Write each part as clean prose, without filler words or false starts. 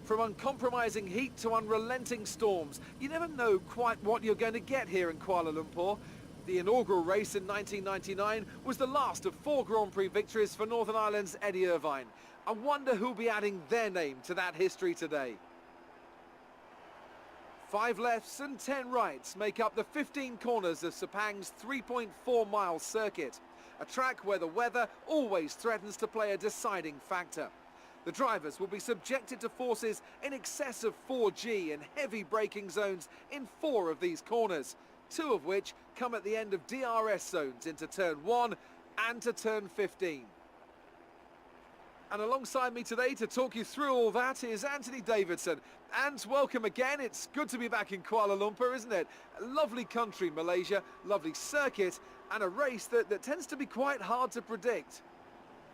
From uncompromising heat to unrelenting storms, you never know quite what you're going to get here in Kuala Lumpur. The inaugural race in 1999 was the last of 4 Grand Prix victories for Northern Ireland's Eddie Irvine. I wonder who'll be adding their name to that history today. 5 lefts and 10 rights make up the 15 corners of Sepang's 3.4-mile circuit, a track where the weather always threatens to play a deciding factor. The drivers will be subjected to forces in excess of 4G and heavy braking zones in 4 of these corners, 2 of which come at the end of DRS zones into turn 1 and to turn 15. And alongside me today to talk you through all that is Anthony Davidson. And welcome again. It's good to be back in Kuala Lumpur, isn't it? A lovely country, Malaysia, lovely circuit, and a race that tends to be quite hard to predict.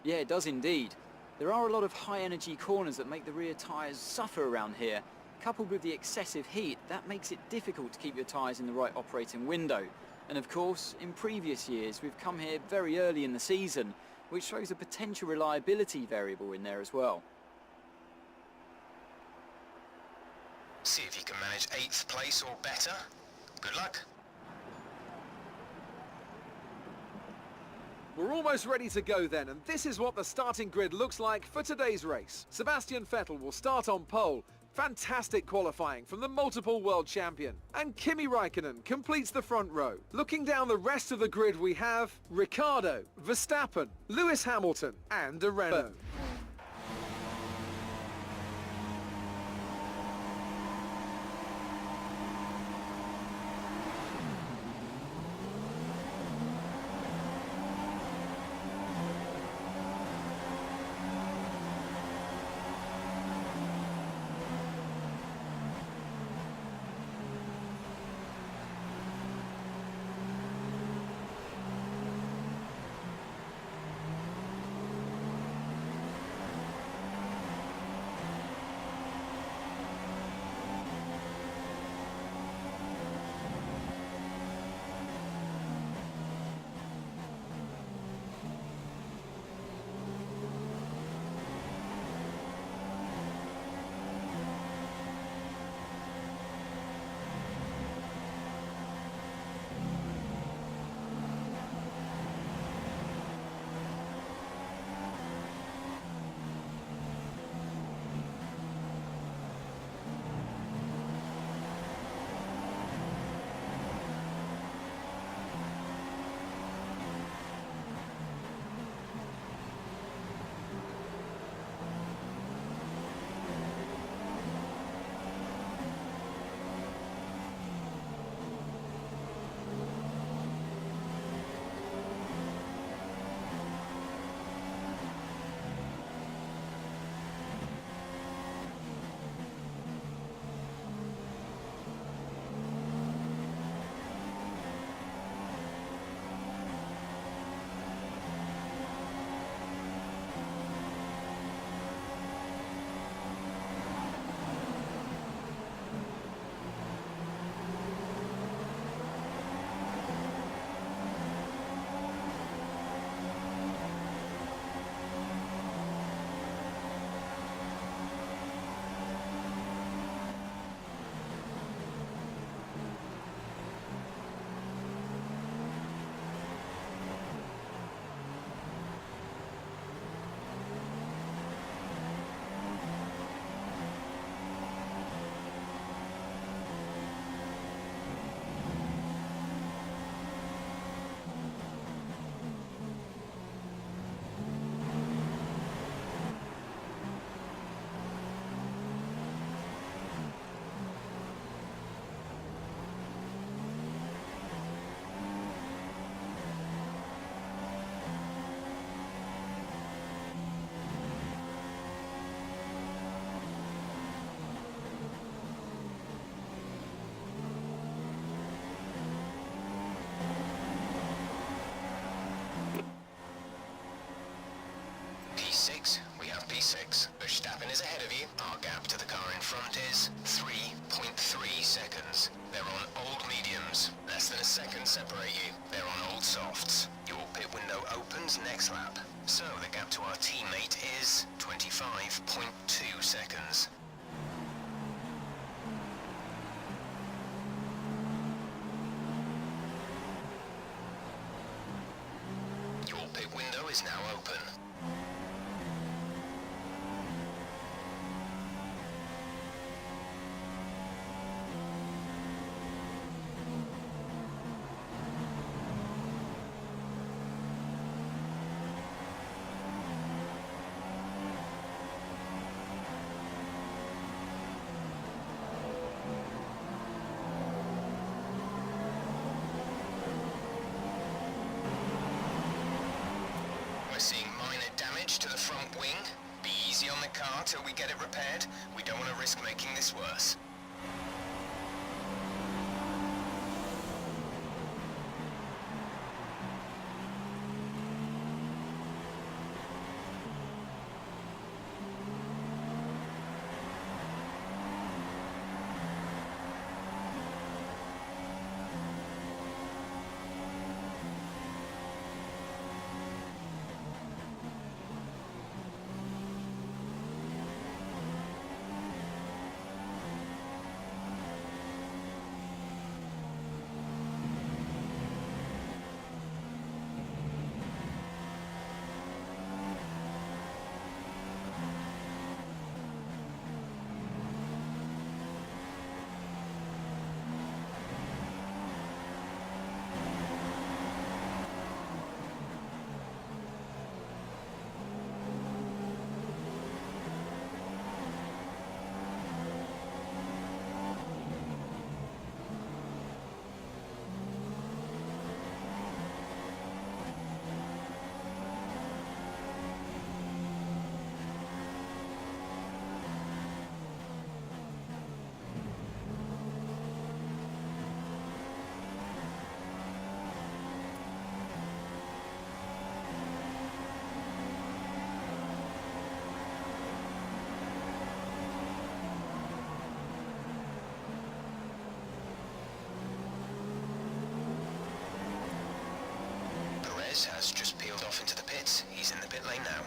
Yeah, it does indeed. There are a lot of high-energy corners that make the rear tyres suffer around here. Coupled with the excessive heat, that makes it difficult to keep your tyres in the right operating window. And of course, in previous years, we've come here very early in the season, which shows a potential reliability variable in there as well. See if you can manage 8th place or better. Good luck. We're almost ready to go then, and this is what the starting grid looks like for today's race. Sebastian Vettel will start on pole. Fantastic qualifying from the multiple world champion. And Kimi Räikkönen completes the front row. Looking down the rest of the grid we have Ricciardo, Verstappen, Lewis Hamilton and Renault. P6, we have P6. Verstappen is ahead of you. Our gap to the car in front is 3.3 seconds. They're on old mediums. Less than a second separate you. They're on old softs. Your pit window opens next lap. So the gap to our teammate is 25.2 seconds. is now open. We're seeing minor damage to the front wing. Be easy on the car till we get it repaired. We don't want to risk making this worse. Has just peeled off into the pits. He's in the pit lane now.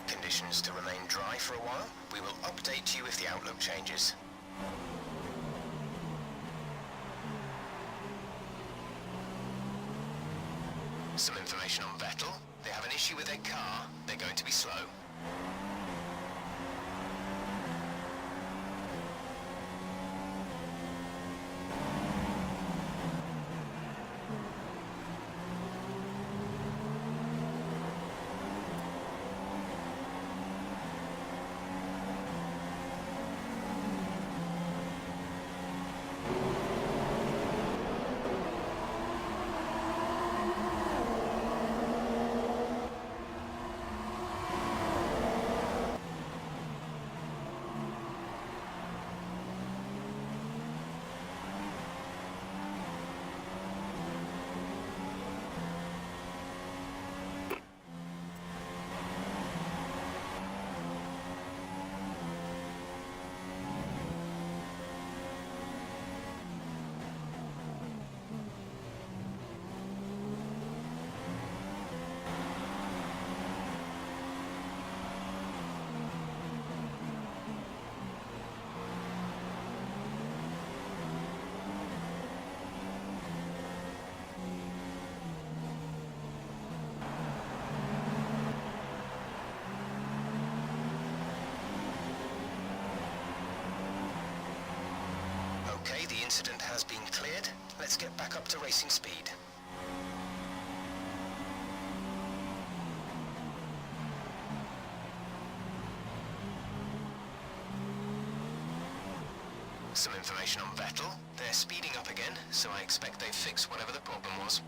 Conditions to remain dry for a while. We will update you if the outlook changes. Some information on Vettel. They have an issue with their car. They're going to be slow. incident has been cleared. Let's get back up to racing speed. Some information on Vettel. They're speeding up again, so I expect they've fixed whatever the problem was.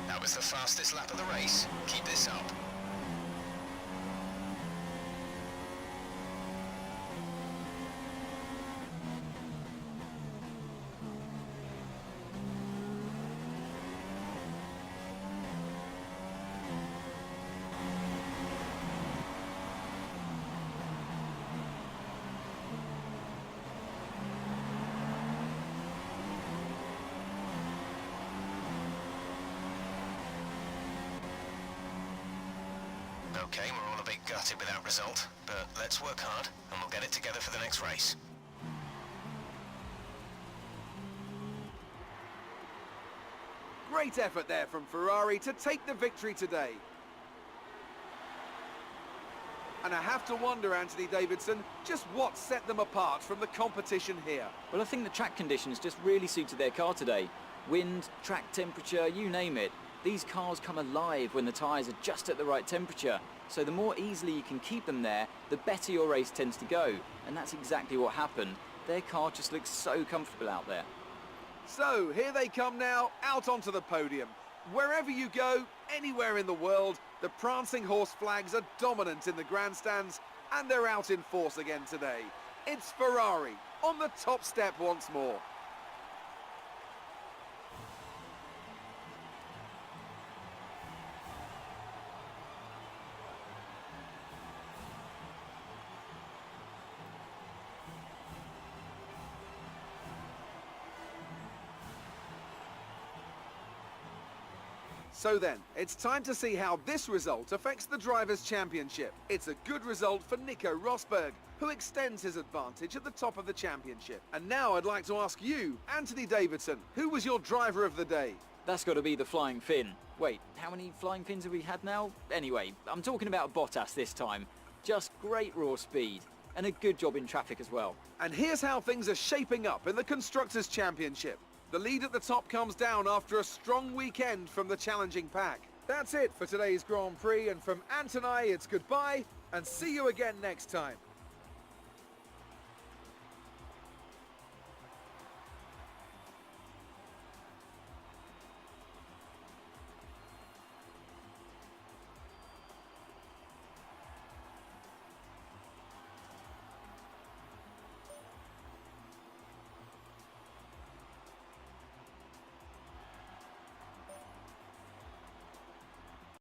That was the fastest lap of the race. Keep this up. Okay, we're all a bit gutted with that result, but let's work hard and we'll get it together for the next race. Great effort there from Ferrari to take the victory today. And I have to wonder, Anthony Davidson, just what set them apart from the competition here. Well, I think the track conditions just really suited their car today. Wind, track temperature, you name it. These cars come alive when the tyres are just at the right temperature. So the more easily you can keep them there, the better your race tends to go. And that's exactly what happened. Their car just looks so comfortable out there. So here they come now, out onto the podium. Wherever you go, anywhere in the world, the prancing horse flags are dominant in the grandstands, and they're out in force again today. It's Ferrari on the top step once more. So then, it's time to see how this result affects the Drivers' Championship. It's a good result for Nico Rosberg, who extends his advantage at the top of the championship. And now I'd like to ask you, Anthony Davidson, who was your driver of the day? That's got to be the Flying Finn. Wait, how many Flying Fins have we had now? Anyway, I'm talking about Bottas this time. Just great raw speed, and a good job in traffic as well. And here's how things are shaping up in the Constructors' Championship. The lead at the top comes down after a strong weekend from the challenging pack. That's it for today's Grand Prix, and from Ant and I, it's goodbye, and see you again next time.